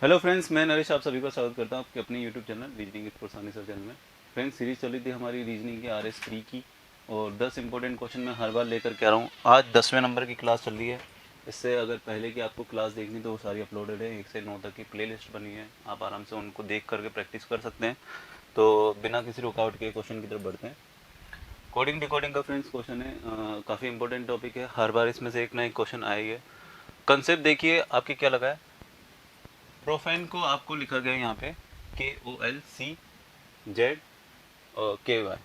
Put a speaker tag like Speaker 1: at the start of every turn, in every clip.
Speaker 1: Hello friends, मैं नरेश आप सभी का स्वागत करता हूं आपके अपने YouTube channel reasoning with Farsani sir channel में। फ्रेंड्स, सीरीज चल रही थी हमारी रीजनिंग की RS3 की, और 10 इंपॉर्टेंट क्वेश्चन मैं हर बार लेकर के आ रहा हूं। आज 10वें नंबर की क्लास चल रही है। इससे अगर पहले की आपको क्लास देखनी तो वो सारी अपलोडेड है, 1 से 9 तक की प्लेलिस्ट बनी है, आप आराम से उनको देख करके प्रैक्टिस कर सकते हैं। तो बिना किसी रुकावट के क्वेश्चन की तरफ बढ़ते हैं। कोडिंग डिकोडिंग का फ्रेंड्स क्वेश्चन है, काफ़ी इंपॉर्टेंट टॉपिक है, हर बार इसमें से एक ना एक क्वेश्चन आएगा। कंसेप्ट देखिए आपके क्या लगा है। प्रोफाइन को आपको लिखा गया है यहाँ पे KOLCZ और KY,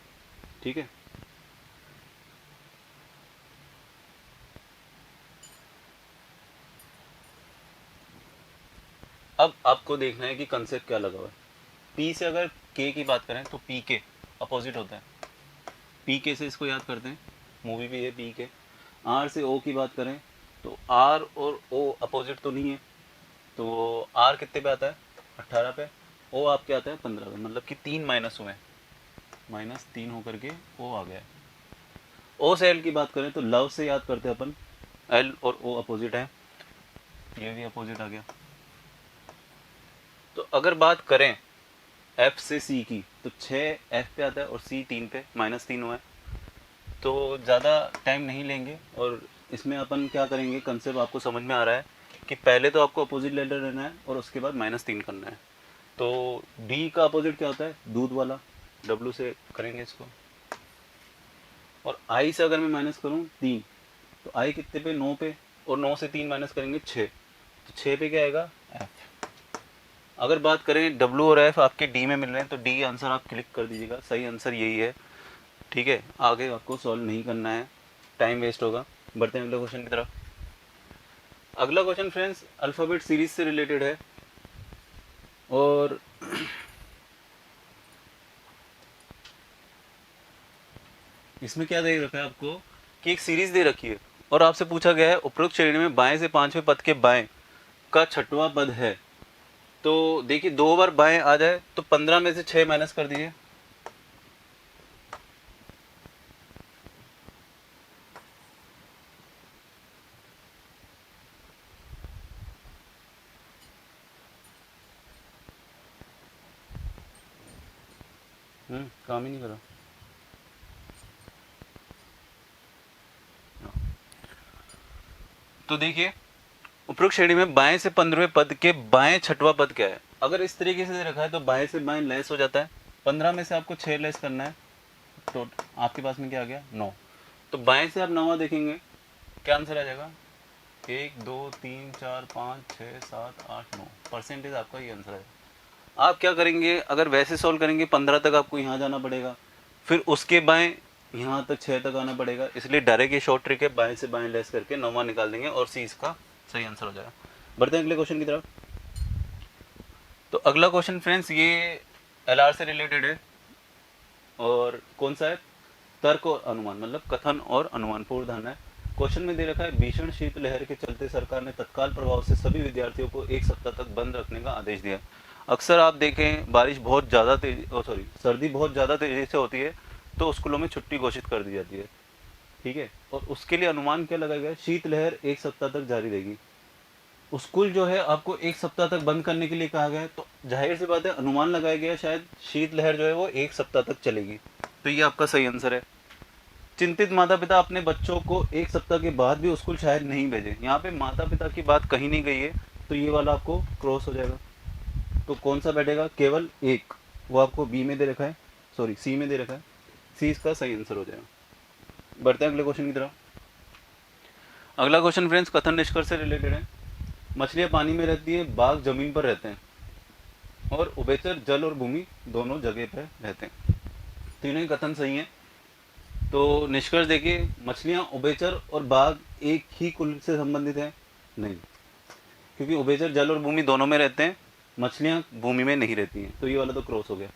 Speaker 1: ठीक है। अब आपको देखना है कि कंसेप्ट क्या लगा हुआ है। P से अगर K की बात करें तो PK अपोजिट होता है। PK से इसको याद करते हैं, मूवी भी है PK। R से O की बात करें तो R और O अपोजिट तो नहीं है, तो R कितने पे आता है? 18 पे। O आपके आता है 15 पे, मतलब कि 3 माइनस हुए, -3 होकर के O आ गया है। O से L की बात करें तो लव से याद करते हैं अपन, L और O अपोजिट है, ये भी अपोजिट आ गया। तो अगर बात करें F से C की तो 6 F पे आता है और C 3 पे, -3 हुआ है। तो ज़्यादा टाइम नहीं लेंगे और इसमें अपन क्या करेंगे, कंसेप्ट आपको समझ में आ रहा है कि पहले तो आपको अपोजिट लेटर रहना है और उसके बाद -3 करना है। तो D का अपोजिट क्या होता है? दूध वाला, W से करेंगे इसको। और I से अगर मैं माइनस करूँ 3, तो I कितने पे? 9 पे, और 9 से 3 माइनस करेंगे 6, तो 6 पे क्या आएगा? F। अगर बात करें W और F आपके D में मिल रहे हैं तो D आंसर आप क्लिक कर दीजिएगा, सही आंसर यही है, ठीक है। आगे आपको सॉल्व नहीं करना है, टाइम वेस्ट होगा। बढ़ते हैं अगले क्वेश्चन की तरफ। अगला क्वेश्चन फ्रेंड्स अल्फ़ाबेट सीरीज से रिलेटेड है, और इसमें क्या दे रखा है आपको कि एक सीरीज दे रखी है और आपसे पूछा गया है उपरोक्त श्रेणी में बाएं से पांचवें पद के बाएं का छठवां पद है। तो देखिए 2 बार बाएं आ जाए तो 15 में से 6 माइनस कर दीजिए। काम ही नहीं करा। तो देखिए उपरोक्त श्रेणी में बाएं से 15वें पद के बाएं छठवां पद क्या है। अगर इस तरीके से दे रखा है तो बाएं से बाएं लेस हो जाता है, 15 में से आपको 6 लेस करना है, तो आपके पास में क्या आ गया? 9। तो बाएं से आप 9 देखेंगे, क्या आंसर आ जाएगा? 1 2 3 4 5 6 7 8 9, परसेंटेज आपका ये आंसर है। आप क्या करेंगे, अगर वैसे सॉल्व करेंगे 15 तक आपको यहाँ जाना पड़ेगा, फिर उसके बाएं यहाँ तक 6 तक आना पड़ेगा, इसलिए डायरेक्ट ये शॉर्ट ट्रिक है, बाएं से बाएं लेस करके 9वां निकाल देंगे और सी इसका सही आंसर हो जाएगा। बढ़ते हैं अगले क्वेश्चन की तरफ। तो अगला क्वेश्चन फ्रेंड्स ये LR से रिलेटेड है, और कौन सा है? तर्क और अनुमान, मतलब कथन और अनुमान, पूर्ण धारणा है। क्वेश्चन में दे रखा है भीषण शीतलहर के चलते सरकार ने तत्काल प्रभाव से सभी विद्यार्थियों को 1 सप्ताह तक बंद रखने का आदेश दिया। अक्सर आप देखें बारिश बहुत ज़्यादा तेजी सर्दी बहुत ज़्यादा तेजी से होती है तो स्कूलों में छुट्टी घोषित कर दी जाती है, ठीक है। और उसके लिए अनुमान क्या लगाया गया? शीतलहर 1 सप्ताह तक जारी रहेगी। स्कूल जो है आपको 1 सप्ताह तक बंद करने के लिए कहा गया है, तो जाहिर सी बात है अनुमान लगाया गया शायद शीतलहर जो है वो 1 सप्ताह तक चलेगी, तो ये आपका सही आंसर है। चिंतित माता पिता अपने बच्चों को 1 सप्ताह के बाद भी स्कूल शायद नहीं भेजे, यहाँ पे माता पिता की बात कहीं नहीं गई है, तो ये वाला आपको क्रॉस हो जाएगा। तो कौन सा बैठेगा? केवल एक, वो आपको बी में दे रखा है, सॉरी सी में दे रखा है, सी इसका सही आंसर हो जाएगा। बढ़ते हैं अगले क्वेश्चन की तरफ। अगला क्वेश्चन फ्रेंड्स कथन निष्कर्ष से रिलेटेड है। मछलियाँ पानी में रहती है, बाघ जमीन पर रहते हैं, और उभयचर जल और भूमि दोनों जगह पर रहते हैं। तीनों ही कथन सही है। तो निष्कर्ष देखिए, मछलियाँ, उभयचर और बाघ एक ही कुल से संबंधित है? नहीं, क्योंकि उभयचर जल और भूमि दोनों में रहते हैं, मछलियाँ भूमि में नहीं रहती हैं, तो ये वाला तो क्रॉस हो गया।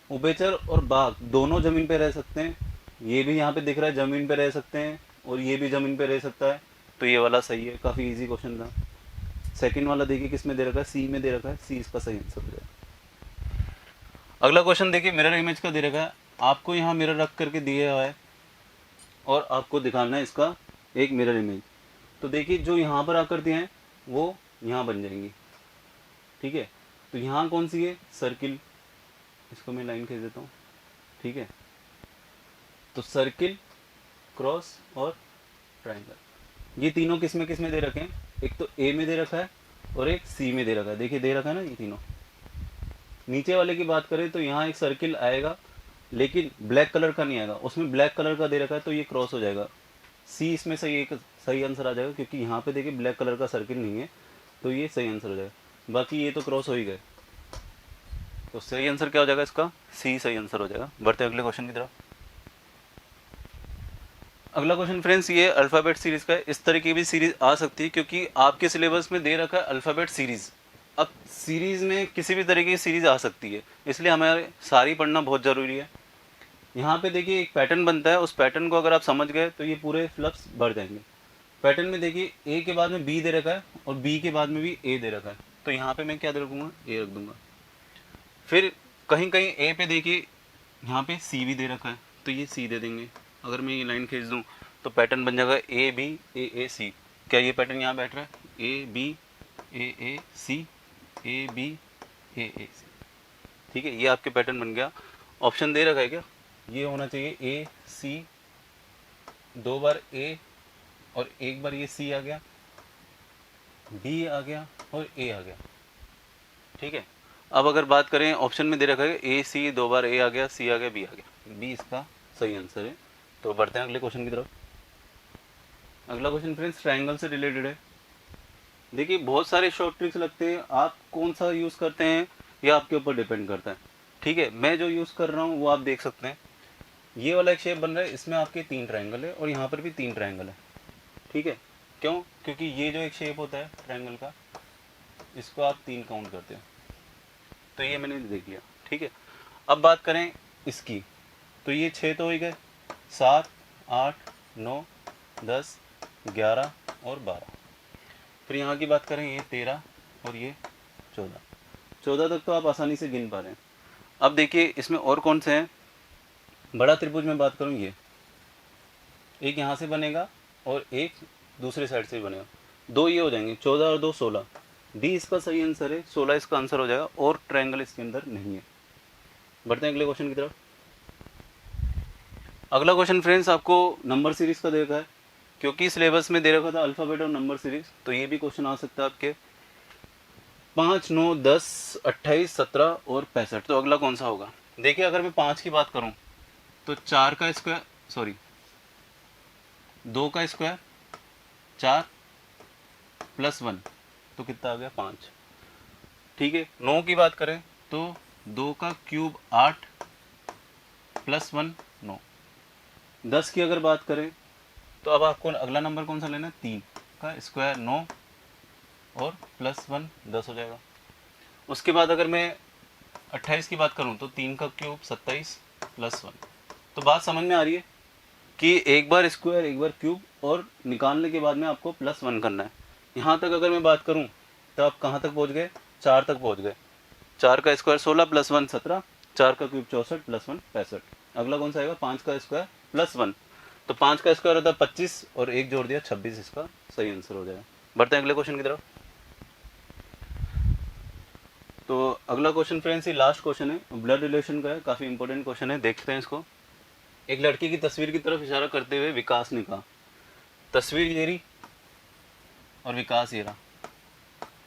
Speaker 1: उभयचर और बाघ दोनों जमीन पे रह सकते हैं, ये भी यहाँ पे दिख रहा है जमीन पे रह सकते हैं, और ये भी जमीन पे रह सकता है, तो ये वाला सही है। काफ़ी इजी क्वेश्चन था। सेकंड वाला देखिए किस में दे रखा है? सी में दे रखा है, सी इसका सही आंसर हो जाएगा। अगला क्वेश्चन देखिए मिरर इमेज का दे रखा है, आपको यहाँ मिरर रख करके दिया हुआ है और आपको दिखाना है इसका एक मिरर इमेज। तो देखिए जो यहाँ पर आकृतियाँ हैं वो यहाँ बन जाएंगी, ठीक है। तो यहाँ कौन सी है, सर्किल, इसको मैं लाइन खींच देता हूँ, ठीक है। तो सर्किल, क्रॉस और ट्रायंगल, ये तीनों किस में दे रखे हैं, एक तो ए में दे रखा है और एक सी में दे रखा है, देखिए दे रखा है ना ये तीनों। नीचे वाले की बात करें तो यहाँ एक सर्किल आएगा लेकिन ब्लैक कलर का नहीं आएगा, उसमें ब्लैक कलर का दे रखा है तो ये क्रॉस हो जाएगा। सी इसमें सही, एक सही आंसर आ जाएगा, क्योंकि यहाँ पे देखिए ब्लैक कलर का सर्किल नहीं है, तो ये सही आंसर हो जाएगा। बाकी ये तो क्रॉस हो ही गए, तो सही आंसर क्या हो जाएगा इसका, सी सही आंसर हो जाएगा। बढ़ते हैं अगले क्वेश्चन की तरफ। अगला क्वेश्चन फ्रेंड्स ये अल्फ़ाबेट सीरीज का है। इस तरह की भी सीरीज आ सकती है क्योंकि आपके सिलेबस में दे रखा है अल्फ़ाबेट सीरीज। अब सीरीज में किसी भी तरह की सीरीज आ सकती है, इसलिए हमें सारी पढ़ना बहुत ज़रूरी है। यहाँ पे देखिए एक पैटर्न बनता है, उस पैटर्न को अगर आप समझ गए तो ये पूरे फ्लक्स भर जाएंगे। पैटर्न में देखिए ए के बाद में बी दे रखा है और बी के बाद में भी ए दे रखा है, तो यहाँ पे मैं क्या दे रखूँगा, ए रख दूंगा। फिर कहीं कहीं ए पे देखिए यहाँ पे सी भी दे रखा है, तो ये सी दे देंगे। अगर मैं ये लाइन खींच दूँ तो पैटर्न बन जाएगा ए बी ए सी। क्या ये पैटर्न यहाँ बैठ रहा है, A B A C, A B ए सी, ठीक है, ये आपके पैटर्न बन गया। ऑप्शन दे रखा है क्या, ये होना चाहिए ए सी, 2 बार ए और 1 बार ये सी आ गया, बी आ गया और ए आ गया, ठीक है। अब अगर बात करें ऑप्शन में दे रखा है ए सी, 2 बार ए आ गया, सी आ गया, बी आ गया, बी इसका सही आंसर है। तो बढ़ते हैं अगले क्वेश्चन की तरफ। अगला क्वेश्चन फ्रेंड्स ट्रायंगल से रिलेटेड है। देखिए बहुत सारे शॉर्ट ट्रिक्स लगते हैं, आप कौन सा यूज़ करते हैं ये आपके ऊपर डिपेंड करता है, ठीक है। मैं जो यूज़ कर रहा हूँ वो आप देख सकते हैं। ये वाला एक शेप बन रहा है, इसमें आपके 3 ट्रायंगल है और यहाँ पर भी 3 ट्रायंगल है, ठीक है। क्यों, क्योंकि ये जो एक शेप होता है ट्रायंगल का, इसको आप 3 काउंट करते हो, तो ये मैंने देख लिया, ठीक है। अब बात करें इसकी, तो ये 6 तो हो गए, 7 8 9 10 11 और 12। फिर यहाँ की बात करें ये 13 और ये 14 तक तो आप आसानी से गिन पा रहे हैं। अब देखिए इसमें और कौन से हैं, बड़ा त्रिभुज में बात करूँ, ये एक यहाँ से बनेगा और एक दूसरे साइड से भी बनेगा, 2 ये हो जाएंगे, 14 और 2 16। डी इसका सही आंसर है, 16 इसका आंसर हो जाएगा और ट्रायंगल इसके अंदर नहीं है। बढ़ते हैं अगले क्वेश्चन की तरफ। अगला क्वेश्चन फ्रेंड्स आपको नंबर सीरीज का देखा है, क्योंकि सिलेबस में दे रखा था अल्फ़ाबेट और नंबर सीरीज, तो ये भी क्वेश्चन आ सकता है आपके 5 9 10 28 17 और 65। तो अगला कौन सा होगा, देखिए अगर मैं 5 की बात करूं तो 4 का स्क्वायर, सॉरी 2 का स्क्वायर 4 प्लस 1, तो कितना आ गया 5, ठीक है। 9 की बात करें तो 2 का क्यूब 8 प्लस 1 9। 10 की अगर बात करें तो अब आपको अगला नंबर कौन सा लेना है, 3 का स्क्वायर 9 और प्लस 1 10 हो जाएगा। उसके बाद अगर मैं 28 की बात करूं तो 3 का क्यूब 27 प्लस 1। तो बात समझ में आ रही है कि एक बार स्क्वायर एक बार क्यूब और निकालने के बाद में आपको प्लस 1 करना है। यहाँ तक अगर मैं बात करूँ तो आप कहाँ तक पहुँच गए, 4 तक पहुँच गए। 4 का स्क्वायर 16 प्लस 1 17, 4 का क्यूब 64 प्लस 1 65। अगला कौन सा आएगा, 5 का स्क्वायर प्लस 1, तो 5 का स्क्वायर होता है 25 और 1 जोड़ दिया 26, इसका सही आंसर हो जाएगा। बढ़ते हैं अगले क्वेश्चन की तरफ। तो अगला क्वेश्चन फ्रेंड्स ये लास्ट क्वेश्चन है, ब्लड रिलेशन का है, काफ़ी इंपॉर्टेंट क्वेश्चन है, देखते हैं इसको। एक लड़की की तस्वीर की तरफ इशारा करते हुए विकास ने कहा, तस्वीर ये रही और विकास ये रहा,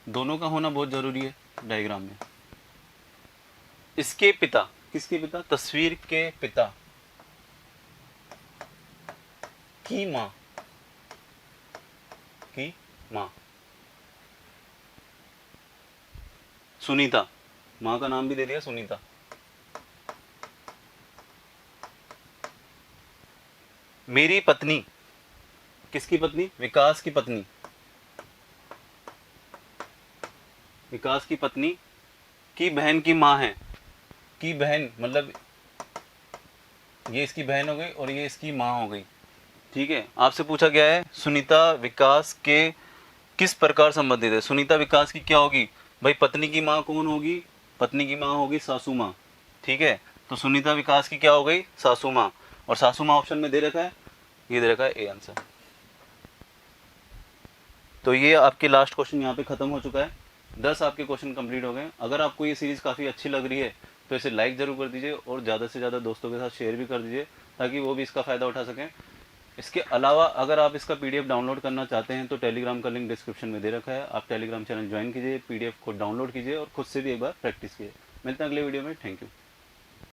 Speaker 1: दोनों का होना बहुत ज़रूरी है डायग्राम में। इसके पिता, किसके पिता, तस्वीर के पिता की माँ, की माँ सुनीता, माँ का नाम भी दे दिया सुनीता। मेरी पत्नी, किसकी पत्नी, विकास की पत्नी, विकास की पत्नी की बहन की माँ है। की बहन मतलब ये इसकी बहन हो गई और ये इसकी माँ हो गई, ठीक है। आपसे पूछा गया है सुनीता विकास के किस प्रकार संबंधित है। सुनीता विकास की क्या होगी भाई, पत्नी की माँ कौन होगी, पत्नी की माँ होगी सासू माँ, ठीक है। तो सुनीता विकास की क्या हो गई, सासू माँ, और सासू माँ ऑप्शन में दे रखा है, ये दे रखा है ए आंसर। तो ये आपके लास्ट क्वेश्चन यहाँ पे खत्म हो चुका है। 10 आपके क्वेश्चन कंप्लीट हो गए। अगर आपको ये सीरीज़ काफ़ी अच्छी लग रही है तो इसे लाइक ज़रूर कर दीजिए और ज़्यादा से ज़्यादा दोस्तों के साथ शेयर भी कर दीजिए ताकि वो भी इसका फ़ायदा उठा सकें। इसके अलावा अगर आप इसका पीडीएफ डाउनलोड करना चाहते हैं तो टेलीग्राम का लिंक डिस्क्रिप्शन में दे रखा है, आप टेलीग्राम चैनल ज्वाइन कीजिए, पीडीएफ को डाउनलोड कीजिए और खुद से भी एक बार प्रैक्टिस कीजिए। मिलते हैं अगले वीडियो में। Thank you.